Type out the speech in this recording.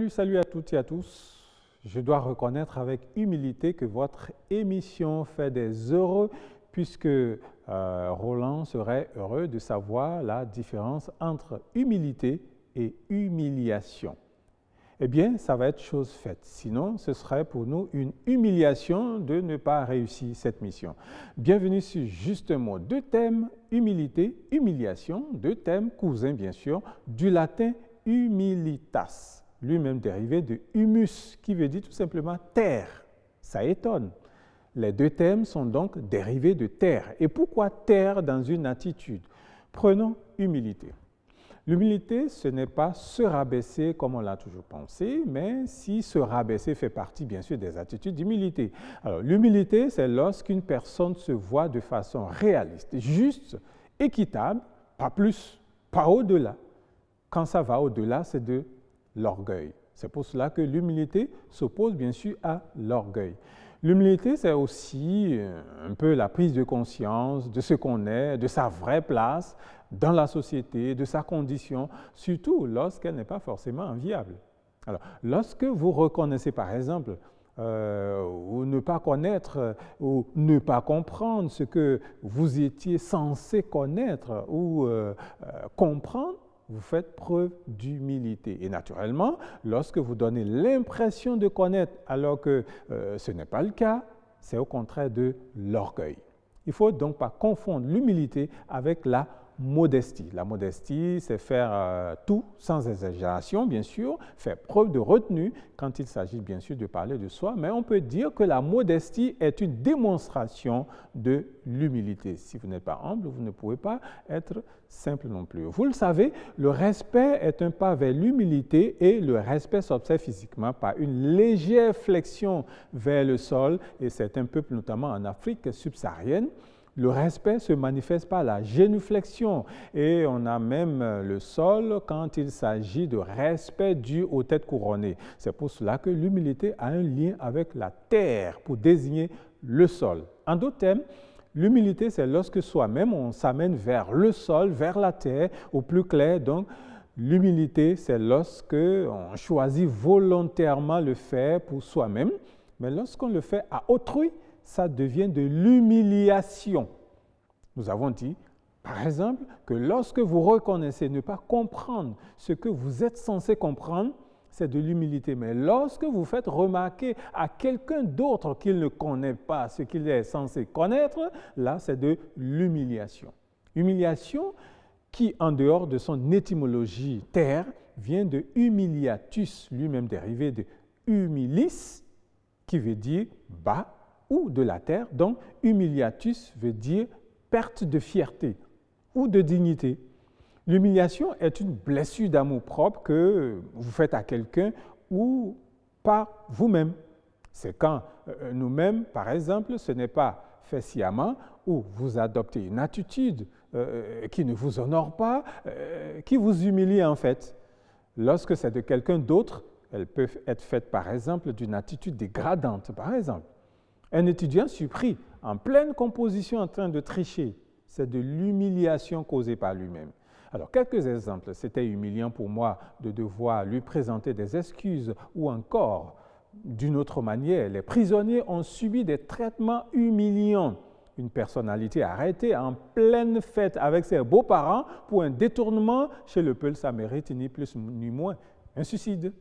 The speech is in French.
Salut à toutes et à tous. Je dois reconnaître avec humilité que votre émission fait des heureux puisque Roland serait heureux de savoir la différence entre humilité et humiliation. Eh bien, ça va être chose faite. Sinon, ce serait pour nous une humiliation de ne pas réussir cette mission. Bienvenue sur Juste un mot. Deux thèmes, humilité, humiliation, deux thèmes cousins bien sûr, du latin humilitas, lui-même dérivé de humus, qui veut dire tout simplement terre. Ça étonne. Les deux thèmes sont donc dérivés de terre. Et pourquoi terre dans une attitude? Prenons humilité. L'humilité, ce n'est pas se rabaisser comme on l'a toujours pensé, mais si se rabaisser fait partie bien sûr des attitudes d'humilité. Alors l'humilité, c'est lorsqu'une personne se voit de façon réaliste, juste, équitable, pas plus, pas au-delà. Quand ça va au-delà, c'est de l'orgueil. C'est pour cela que l'humilité s'oppose bien sûr à l'orgueil. L'humilité, c'est aussi un peu la prise de conscience de ce qu'on est, de sa vraie place dans la société, de sa condition, surtout lorsqu'elle n'est pas forcément enviable. Alors, lorsque vous reconnaissez par exemple, ou ne pas connaître, ou ne pas comprendre ce que vous étiez censé connaître ou comprendre, vous faites preuve d'humilité. Et naturellement, lorsque vous donnez l'impression de connaître alors que ce n'est pas le cas, c'est au contraire de l'orgueil. Il ne faut donc pas confondre l'humilité avec la modestie. La modestie, c'est faire tout sans exagération, bien sûr, faire preuve de retenue quand il s'agit bien sûr de parler de soi, mais on peut dire que la modestie est une démonstration de l'humilité. Si vous n'êtes pas humble, vous ne pouvez pas être simple non plus. Vous le savez, le respect est un pas vers l'humilité et le respect s'observe physiquement par une légère flexion vers le sol, et certains peuples, notamment en Afrique subsaharienne, le respect se manifeste par la génuflexion et on a même le sol quand il s'agit de respect dû aux têtes couronnées. C'est pour cela que l'humilité a un lien avec la terre pour désigner le sol. En d'autres termes, l'humilité, c'est lorsque soi-même on s'amène vers le sol, vers la terre, au plus clair. Donc, l'humilité, c'est lorsque on choisit volontairement le faire pour soi-même, mais lorsqu'on le fait à autrui, ça devient de l'humiliation. Nous avons dit, par exemple, que lorsque vous reconnaissez ne pas comprendre ce que vous êtes censé comprendre, c'est de l'humilité. Mais lorsque vous faites remarquer à quelqu'un d'autre qu'il ne connaît pas ce qu'il est censé connaître, là, c'est de l'humiliation. Humiliation qui, en dehors de son étymologie terre, vient de humiliatus, lui-même dérivé de humilis, qui veut dire bas, ou de la terre, donc humiliatus veut dire perte de fierté ou de dignité. L'humiliation est une blessure d'amour-propre que vous faites à quelqu'un ou par vous-même. C'est quand nous-mêmes, par exemple, ce n'est pas fait sciemment ou vous adoptez une attitude qui ne vous honore pas, qui vous humilie en fait. Lorsque c'est de quelqu'un d'autre, elle peut être faite par exemple d'une attitude dégradante, par exemple. Un étudiant surpris, en pleine composition en train de tricher, c'est de l'humiliation causée par lui-même. Alors, quelques exemples. C'était humiliant pour moi de devoir lui présenter des excuses ou encore, d'une autre manière, les prisonniers ont subi des traitements humiliants. Une personnalité arrêtée en pleine fête avec ses beaux-parents pour un détournement chez le Peul, ça mérite ni plus ni moins un suicide.